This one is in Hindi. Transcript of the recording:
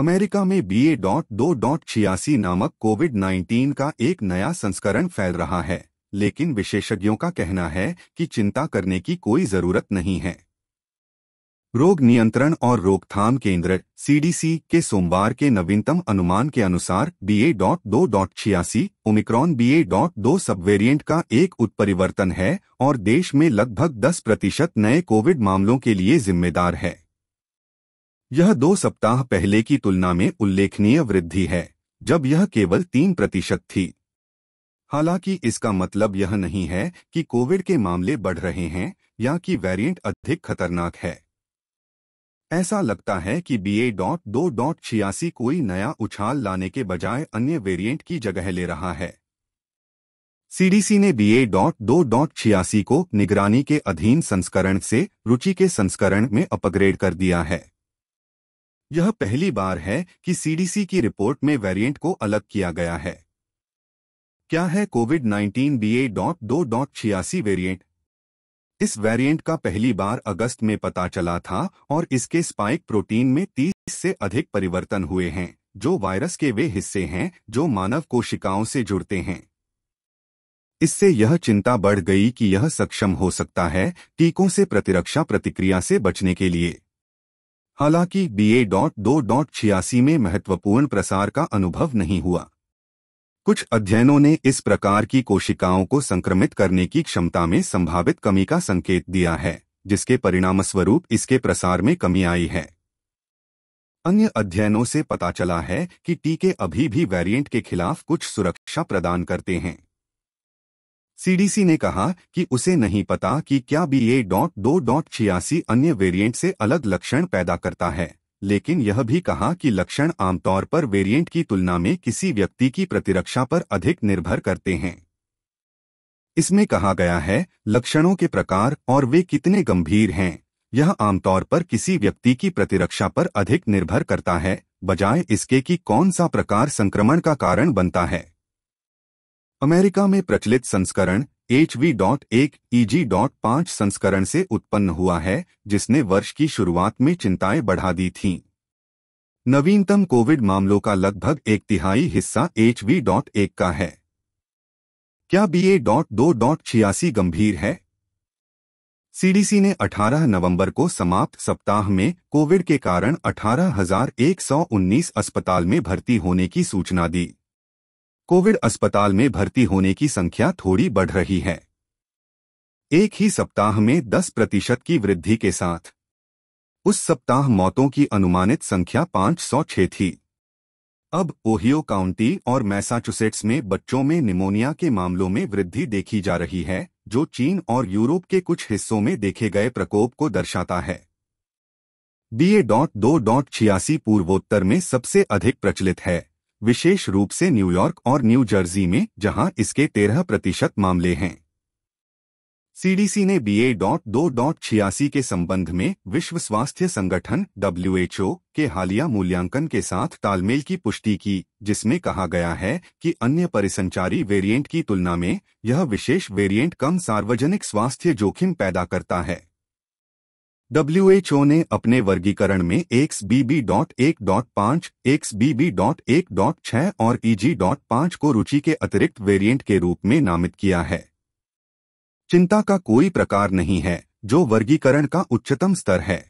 अमेरिका में BA.2.86 नामक कोविड-19 का एक नया संस्करण फैल रहा है, लेकिन विशेषज्ञों का कहना है कि चिंता करने की कोई जरूरत नहीं है। रोग नियंत्रण और रोकथाम केंद्र CDC के सोमवार के नवीनतम अनुमान के अनुसार BA.2.86 ओमिक्रॉन BA.2 सबवेरिएंट का एक उत्परिवर्तन है और देश में लगभग 10% नए कोविड मामलों के लिए जिम्मेदार है। यह 2 सप्ताह पहले की तुलना में उल्लेखनीय वृद्धि है, जब यह केवल 3% थी। हालांकि इसका मतलब यह नहीं है कि कोविड के मामले बढ़ रहे हैं या कि वेरिएंट अधिक खतरनाक है। ऐसा लगता है कि BA.2.86 कोई नया उछाल लाने के बजाय अन्य वेरिएंट की जगह ले रहा है। CDC ने BA.2.86 को निगरानी के अधीन संस्करण से रुचि के संस्करण में अपग्रेड कर दिया है। यह पहली बार है कि CDC की रिपोर्ट में वेरिएंट को अलग किया गया है। क्या है कोविड-19 BA.2.86 वेरिएंट? इस वेरिएंट का पहली बार अगस्त में पता चला था और इसके स्पाइक प्रोटीन में 30 से अधिक परिवर्तन हुए हैं, जो वायरस के वे हिस्से हैं जो मानव कोशिकाओं से जुड़ते हैं। इससे यह चिंता बढ़ गई कि यह सक्षम हो सकता है टीकों से प्रतिरक्षा प्रतिक्रिया से बचने के लिए। हालांकि BA.2.86 में महत्वपूर्ण प्रसार का अनुभव नहीं हुआ। कुछ अध्ययनों ने इस प्रकार की कोशिकाओं को संक्रमित करने की क्षमता में संभावित कमी का संकेत दिया है, जिसके परिणामस्वरूप इसके प्रसार में कमी आई है। अन्य अध्ययनों से पता चला है कि टीके अभी भी वेरिएंट के खिलाफ कुछ सुरक्षा प्रदान करते हैं। CDC ने कहा कि उसे नहीं पता कि क्या BA.2.86 अन्य वेरिएंट से अलग लक्षण पैदा करता है, लेकिन यह भी कहा कि लक्षण आमतौर पर वेरिएंट की तुलना में किसी व्यक्ति की प्रतिरक्षा पर अधिक निर्भर करते हैं। इसमें कहा गया है, लक्षणों के प्रकार और वे कितने गंभीर हैं, यह आमतौर पर किसी व्यक्ति की प्रतिरक्षा पर अधिक निर्भर करता है, बजाय इसके कि कौन सा प्रकार संक्रमण का कारण बनता है। अमेरिका में प्रचलित संस्करण HV.1/EG.5 संस्करण से उत्पन्न हुआ है, जिसने वर्ष की शुरुआत में चिंताएं बढ़ा दी थीं। नवीनतम कोविड मामलों का लगभग 1/3 हिस्सा HV.1 का है। क्या BA.2.86 गंभीर है? CDC ने 18 नवंबर को समाप्त सप्ताह में कोविड के कारण 18,119 अस्पताल में भर्ती होने की सूचना दी। कोविड अस्पताल में भर्ती होने की संख्या थोड़ी बढ़ रही है, एक ही सप्ताह में 10% की वृद्धि के साथ। उस सप्ताह मौतों की अनुमानित संख्या 506 थी। अब ओहियो काउंटी और मैसाचुसेट्स में बच्चों में निमोनिया के मामलों में वृद्धि देखी जा रही है, जो चीन और यूरोप के कुछ हिस्सों में देखे गए प्रकोप को दर्शाता है। BA.2.86 पूर्वोत्तर में सबसे अधिक प्रचलित है, विशेष रूप से न्यूयॉर्क और न्यू जर्सी में, जहां इसके 13% मामले हैं। CDC ने BA.2.86 के संबंध में विश्व स्वास्थ्य संगठन WHO के हालिया मूल्यांकन के साथ तालमेल की पुष्टि की, जिसमें कहा गया है कि अन्य परिसंचारी वेरिएंट की तुलना में यह विशेष वेरिएंट कम सार्वजनिक स्वास्थ्य जोखिम पैदा करता है। WHO ने अपने वर्गीकरण में XBB.1.5, XBB.1.6 और EG.5 को रुचि के अतिरिक्त वेरिएंट के रूप में नामित किया है। चिंता का कोई प्रकार नहीं है, जो वर्गीकरण का उच्चतम स्तर है।